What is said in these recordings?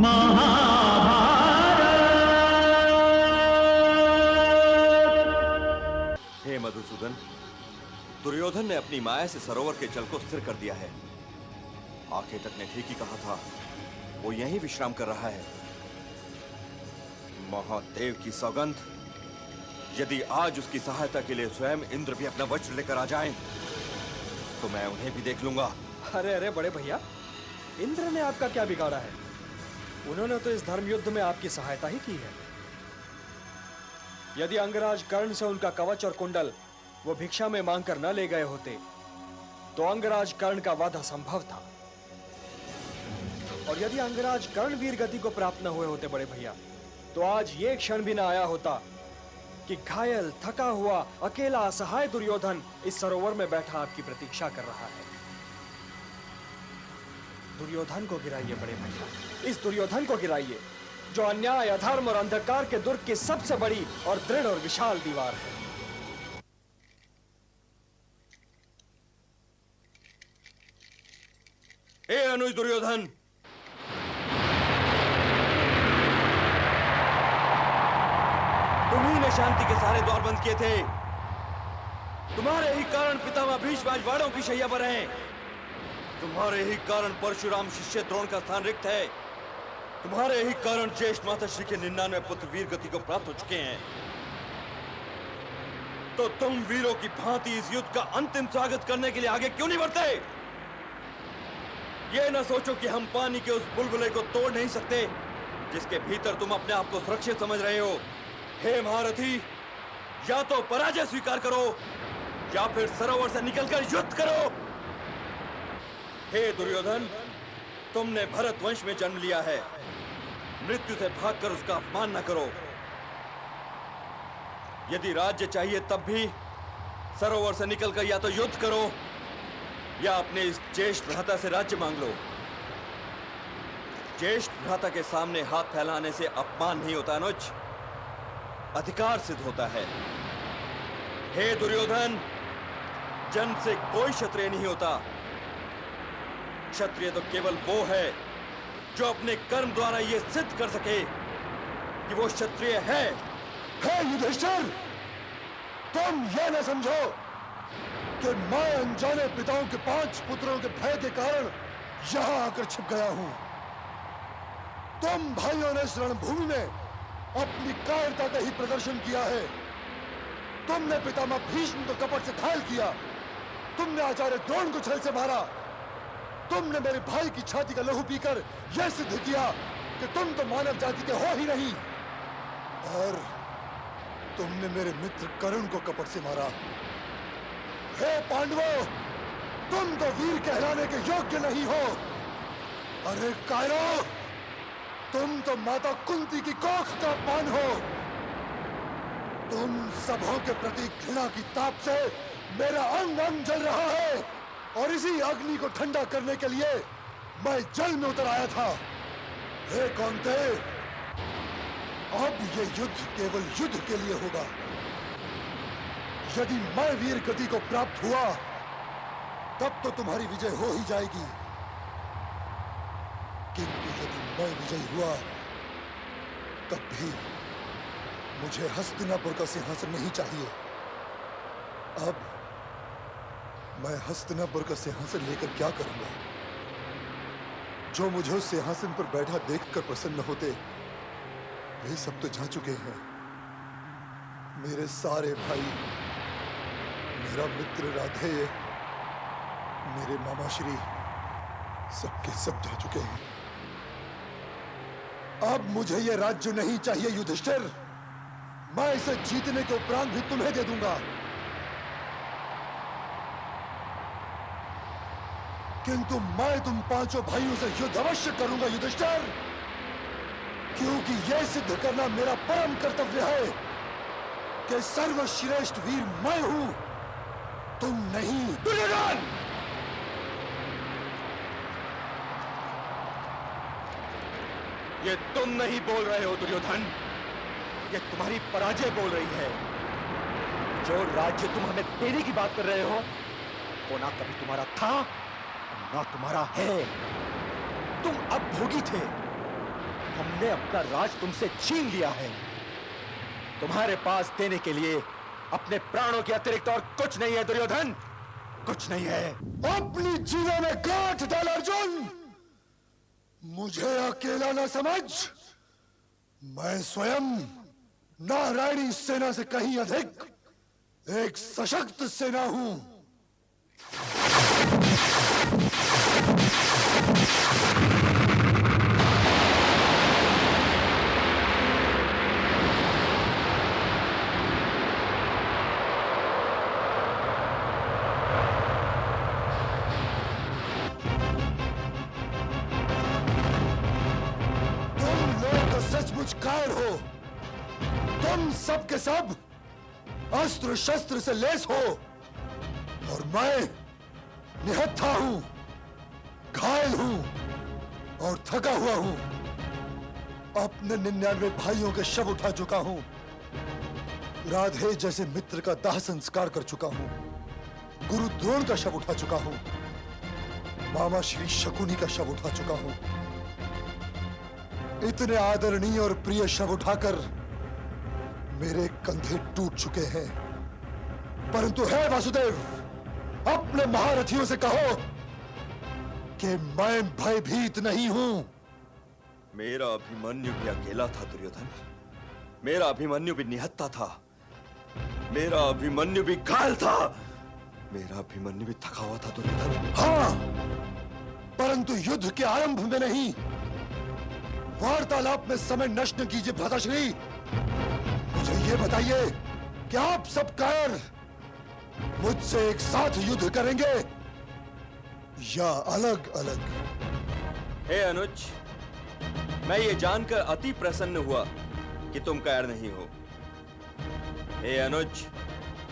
हे मधुसूदन, दुर्योधन ने अपनी माया से सरोवर के जल को स्थिर कर दिया है। आकेतक ने ठीक ही कहा था, वो यहीं विश्राम कर रहा है। महादेव की सौगंध, यदि आज उसकी सहायता के लिए स्वयं इंद्र भी अपना वज्र लेकर आ जाएं, तो मैं उन्हें भी देख लूंगा। अरे अरे बड़े भैया, इंद्र ने आपका क्या बिगाड़ा है? उन्होंने तो इस धर्म युद्ध में आपकी सहायता ही की है। यदि अंगराज कर्ण से उनका कवच और कुंडल वो भिक्षा में मांगकर न ले गए होते, तो अंगराज कर्ण का वध असंभव था। और यदि अंगराज कर्ण वीर गति को प्राप्त न हुए होते बड़े भैया, तो आज ये क्षण भी न आया होता कि घायल, थका हुआ, अकेला, असहाय दुर्योधन इस सरोवर में बैठा आपकी प्रतीक्षा कर रहा है। दुर्योधन को गिराइए बड़े भैया, इस दुर्योधन को गिराइए, जो अन्याय, अधर्म और अंधकार के दुर्ग की सबसे बड़ी और दृढ़ और विशाल दीवार है। हे अनुज दुर्योधन, तुम्ही ने शांति के सारे द्वार बंद किए थे। तुम्हारे ही कारण पितामह भीष्म आज वाड़ों की शैया पर हैं। तुम्हारे ही कारण परशुराम शिष्य द्रोण का स्थान रिक्त है। तुम्हारे ही कारण ज्येष्ठ माताश्री के 99 पुत्र वीर गति को प्राप्त हो चुके हैं। तो तुम वीरों की भांति इस युद्ध का अंतिम स्वागत करने के लिए आगे क्यों नहीं बढ़ते? ये न सोचो कि हम पानी के उस बुलबुले को तोड़ नहीं सकते जिसके भीतर तुम अपने आप को सुरक्षित समझ रहे हो। हे महारथी, या तो पराजय स्वीकार करो या फिर सरोवर से निकलकर युद्ध करो। हे दुर्योधन, तुमने भरत वंश में जन्म लिया है। मृत्यु से भागकर उसका अपमान न करो। यदि राज्य चाहिए तब भी सरोवर से निकलकर या तो युद्ध करो या अपने इस ज्येष्ठ भ्राता से राज्य मांग लो। ज्येष्ठ भ्राता के सामने हाथ फैलाने से अपमान नहीं होता अनुज, अधिकार सिद्ध होता है। हे दुर्योधन, जन्म से कोई क्षत्रिय नहीं होता। क्षत्रिय तो केवल वो है जो अपने कर्म द्वारा यह सिद्ध कर सके कि वो क्षत्रिय है। हे युधिष्ठिर, तुम यह न समझो कि मैं अनजाने पिताओं के 5 पुत्रों के भय के कारण यहां आकर छिप गया हूं। तुम भाइयों ने इस रणभूमि में अपनी कायरता का ही प्रदर्शन किया है। तुमने पितामह भीष्म को कपट से घायल किया। तुमने आचार्य द्रोण को छल से मारा। तुमने मेरे भाई की छाती का लहू पीकर यह सिद्ध किया कि तुम तो मानव जाति के हो ही नहीं। और तुमने मेरे मित्र कर्ण को कपट से मारा। हे पांडवों, तुम तो वीर कहलाने के योग्य नहीं हो। अरे कायरो, तुम तो माता कुंती की कोख का पान हो। तुम सबों के प्रति घृणा की ताप से मेरा अंग अंग जल रहा है और इसी अग्नि को ठंडा करने के लिए मैं जल में उतर आया था। हे कौन्ते, अब ये युद्ध केवल युद्ध के लिए होगा। यदि मैं वीर गति को प्राप्त हुआ तब तो तुम्हारी विजय हो ही जाएगी, किंतु यदि मैं विजयी हुआ तब भी मुझे हस्तिनापुर का सिंहासन नहीं चाहिए। अब मैं हस्तिनापुर का सिंहासन लेकर क्या करूंगा? जो मुझे उस सिंहासन पर बैठा देखकर प्रसन्न होते, वे सब तो जा चुके हैं। मेरे सारे भाई, मेरा मित्र राधेय, मेरे मामाश्री, सबके सब जा चुके हैं। अब मुझे यह राज्य नहीं चाहिए युधिष्ठिर। मैं इसे जीतने के उपरांत भी तुम्हें दे दूंगा, किंतु मैं तुम 5 भाइयों से युद्ध अवश्य करूंगा युधिष्ठिर, क्योंकि यह सिद्ध करना मेरा परम कर्तव्य है कि सर्वश्रेष्ठ वीर मैं हूं, तुम नहीं। दुर्योधन! ये तुम नहीं बोल रहे हो दुर्योधन, ये तुम्हारी पराजय बोल रही है। जो राज्य तुम हमें देने की बात कर रहे हो वो ना कभी तुम्हारा था ना तुम्हारा है। तुम अब भोगी थे, हमने अपना राज तुमसे छीन लिया है। तुम्हारे पास देने के लिए अपने प्राणों के अतिरिक्त और कुछ नहीं है दुर्योधन, कुछ नहीं है। अपनी जीवा में गांठ डाल अर्जुन। मुझे अकेला न समझ, मैं स्वयं नारायणी सेना से कहीं अधिक एक सशक्त सेना हूं। सचमुच कायर हो। तुम सब के सब अस्त्र शस्त्र से लैस हो और मैं निहत्था हूं, घायल हूं और थका हुआ हूं। अपने 99 भाइयों के शव उठा चुका हूं, राधे जैसे मित्र का दाह संस्कार कर चुका हूं, गुरु द्रोण का शव उठा चुका हूं, मामा श्री शकुनी का शव उठा चुका हूं। इतने आदरणीय और प्रिय शव उठाकर मेरे कंधे टूट चुके हैं। परंतु हे वासुदेव, अपने महारथियों से कहो कि मैं भयभीत नहीं हूं। मेरा अभिमन्यु भी अकेला था दुर्योधन, मेरा अभिमन्यु भी निहत्था था, मेरा अभिमन्यु भी घायल था, मेरा अभिमन्यु भी थका हुआ था दुर्योधन। हाँ, परंतु युद्ध के आरंभ में नहीं, वार्तालाप में समय नष्ट न कीजिए भ्राताश्री। मुझे ये बताइए कि आप सब कायर मुझसे एक साथ युद्ध करेंगे या अलग अलग? हे अनुज, मैं ये जानकर अति प्रसन्न हुआ कि तुम कायर नहीं हो। हे अनुज,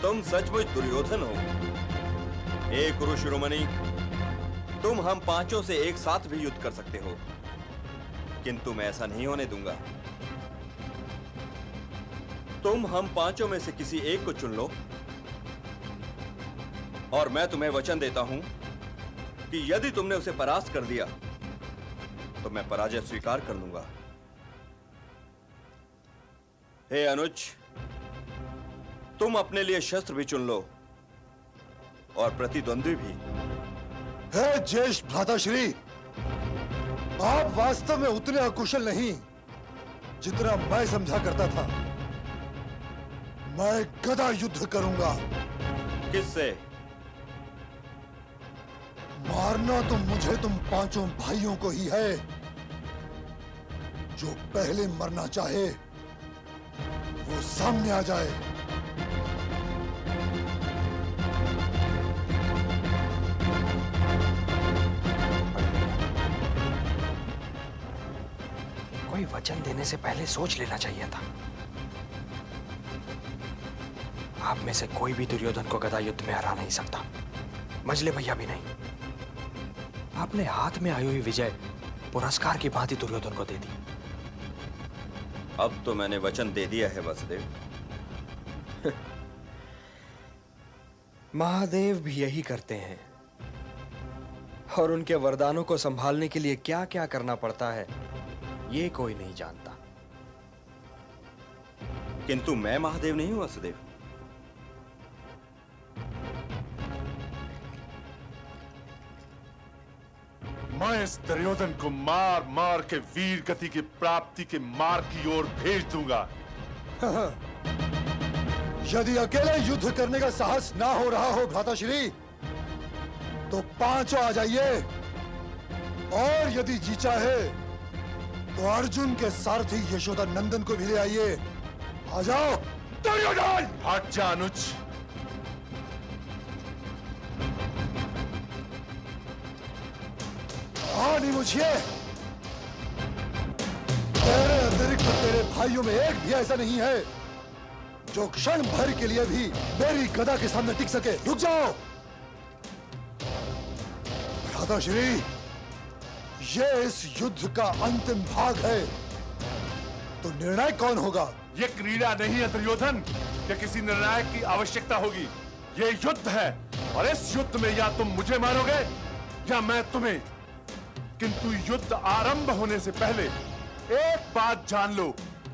तुम सचमुच दुर्योधन हो। हे कुरु शिरोमणि, तुम हम पांचों से एक साथ भी युद्ध कर सकते हो, किंतु मैं ऐसा नहीं होने दूंगा। तुम हम पांचों में से किसी एक को चुन लो और मैं तुम्हें वचन देता हूं कि यदि तुमने उसे परास्त कर दिया तो मैं पराजय स्वीकार कर लूंगा। हे अनुज, तुम अपने लिए शस्त्र भी चुन लो और प्रतिद्वंद्वी भी। हे ज्येष्ठ भ्राताश्री, आप वास्तव में उतने अकुशल नहीं जितना मैं समझा करता था। मैं गदा युद्ध करूंगा। किससे? मारना तो मुझे तुम पांचों भाइयों को ही है। जो पहले मरना चाहे वो सामने आ जाए। कोई वचन देने से पहले सोच लेना चाहिए था। आप में से कोई भी दुर्योधन को गदा युद्ध में हरा नहीं सकता, मजले भैया भी नहीं। आपने हाथ में आई हुई विजय पुरस्कार की भांति दुर्योधन को दे दी। अब तो मैंने वचन दे दिया है वसुदेव। महादेव भी यही करते हैं और उनके वरदानों को संभालने के लिए क्या क्या करना पड़ता है ये कोई नहीं जानता। किंतु मैं महादेव नहीं हूं वसुदेव। मैं इस दुर्योधन को मार मार के वीर गति की प्राप्ति के मार्ग की ओर भेज दूंगा। यदि अकेले युद्ध करने का साहस ना हो रहा हो भ्राताश्री, तो पांचों आ जाइए और यदि जी चाहे तो अर्जुन के सारथी यशोदा नंदन को भी ले आइए। आ जाओ। दुर्योधन! हट जा अनुज। नहीं मुझे तेरे अतिरिक्त तेरे भाइयों में एक भी ऐसा नहीं है जो क्षण भर के लिए भी मेरी गदा के सामने टिक सके। रुक जाओ भ्राताश्री, ये इस युद्ध का अंतिम भाग है, तो निर्णय कौन होगा? ये क्रीड़ा नहीं है दुर्योधन, ये किसी निर्णायक की आवश्यकता होगी। ये युद्ध है और इस युद्ध में या तुम मुझे मारोगे या मैं तुम्हें। किंतु युद्ध आरंभ होने से पहले एक बात जान लो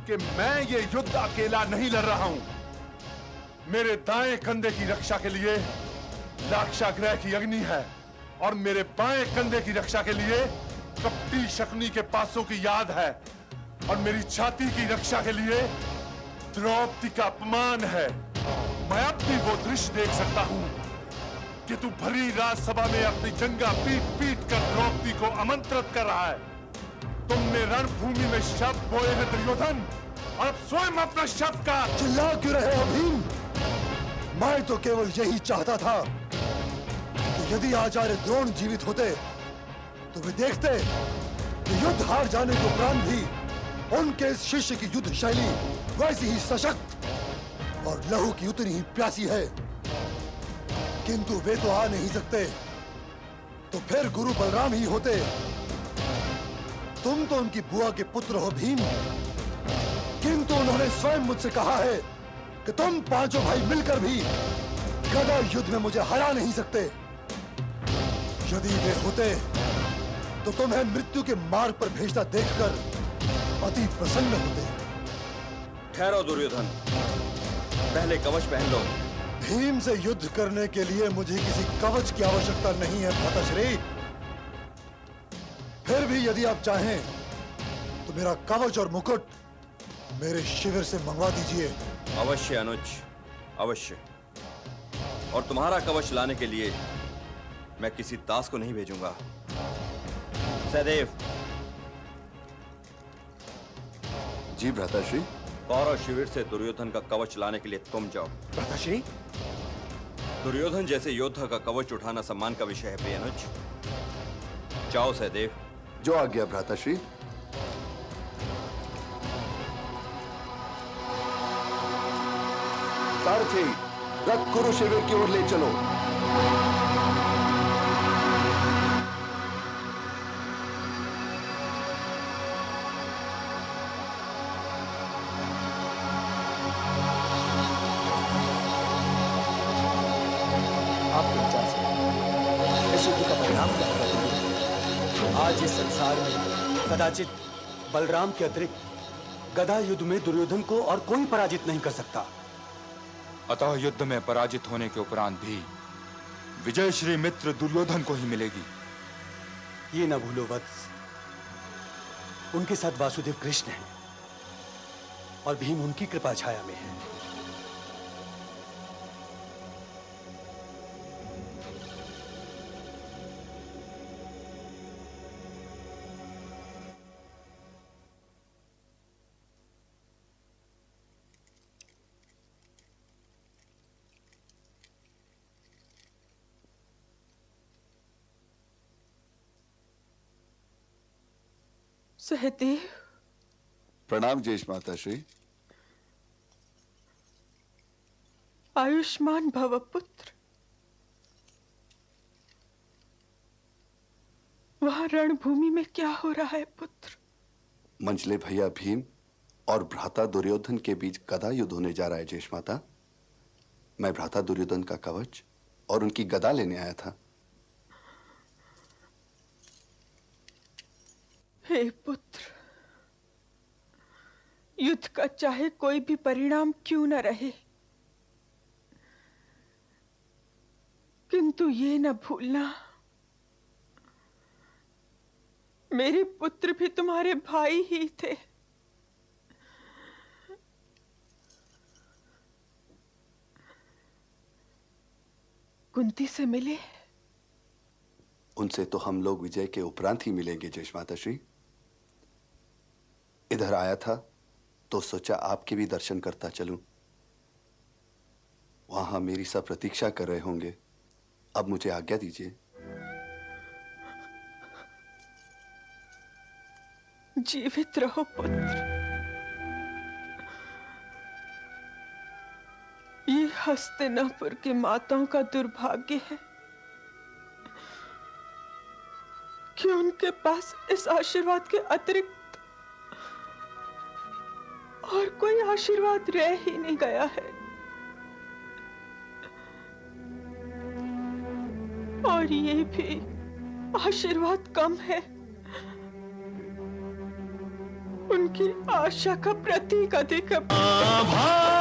कि मैं ये युद्ध अकेला नहीं लड़ रहा हूं। मेरे दाएं कंधे की रक्षा के लिए लाक्षागृह की अग्नि है और मेरे बाएं कंधे की रक्षा के लिए कपटी शकुनी के पासों की याद है और मेरी छाती की रक्षा के लिए द्रौपदी का अपमान है। मैं अब भी वो दृश्य देख सकता हूं कि तू भरी राजसभा में अपनी जंगा पीट पीट कर द्रौपदी को आमंत्रित कर रहा है। तुमने रणभूमि में शव बोए हैं दुर्योधन और अब स्वयं अपना शव का चिल्ला क्यों रहे हो भीम? मैं तो केवल यही चाहता था कि यदि आचार्य द्रोण जीवित होते तो वे देखते कि युद्ध हार जाने के उपरांत भी उनके इस शिष्य की युद्ध शैली वैसी ही सशक्त और लहू की उतनी ही प्यासी है। किंतु वे तो आ नहीं सकते, तो फिर गुरु बलराम ही होते। तुम तो उनकी बुआ के पुत्र हो भीम, किंतु उन्होंने स्वयं मुझसे कहा है कि तुम पांचों भाई मिलकर भी गदा युद्ध में मुझे हरा नहीं सकते। यदि वे होते तो तुम्हें मृत्यु के मार्ग पर भेजता देखकर अति प्रसन्न होते। ठहरो दुर्योधन, पहले कवच पहन लो। भीम से युद्ध करने के लिए मुझे किसी कवच की आवश्यकता नहीं है भ्राताश्री। फिर भी यदि आप चाहें तो मेरा कवच और मुकुट मेरे शिविर से मंगवा दीजिए। अवश्य अनुज, अवश्य। और तुम्हारा कवच लाने के लिए मैं किसी दास को नहीं भेजूंगा। सहदेव। जी भ्राताश्री। कौरव शिविर से दुर्योधन का कवच लाने के लिए तुम जाओ। भ्राताश्री। दुर्योधन जैसे योद्धा का कवच उठाना सम्मान का विषय है प्रिय अनुज। जाओ सहदेव। जो आज्ञा भ्राताश्री। सारथी, रथ कुरु शिविर की ओर ले चलो। आपके विचार से इस युद्ध का परिणाम क्या होगा? आज इस संसार में कदाचित बलराम के अतिरिक्त गदा युद्ध में दुर्योधन को और कोई पराजित नहीं कर सकता। अतः युद्ध में पराजित होने के उपरांत भी विजय श्री मित्र दुर्योधन को ही मिलेगी। ये न भूलो वत्स, उनके साथ वासुदेव कृष्ण हैं और भीम उनकी कृपा छाया में है। सहदेव। प्रणाम ज्येष्ठ माताश्री। आयुष्मान भव पुत्र। वहां रणभूमि में क्या हो रहा है पुत्र? मंझले भैया भीम और भ्राता दुर्योधन के बीच गदा युद्ध होने जा रहा है ज्येष्ठ माता। मैं भ्राता दुर्योधन का कवच और उनकी गदा लेने आया था। हे पुत्र, युद्ध का चाहे कोई भी परिणाम क्यों न रहे, किंतु ये न भूलना, मेरे पुत्र भी तुम्हारे भाई ही थे। कुंती से मिले? उनसे तो हम लोग विजय के उपरांत ही मिलेंगे ज्येष्ठ माताश्री। इधर आया था तो सोचा आपके भी दर्शन करता चलूं। वहां मेरी सब प्रतीक्षा कर रहे होंगे। अब मुझे आज्ञा दीजिए। जीवित रहो पुत्र। ये हस्तिनापुर के माताओं का दुर्भाग्य है कि उनके पास इस आशीर्वाद के अतिरिक्त और कोई आशीर्वाद रह ही नहीं गया है। और ये भी आशीर्वाद कम है उन उनकी आशा का प्रतीक अधिक है।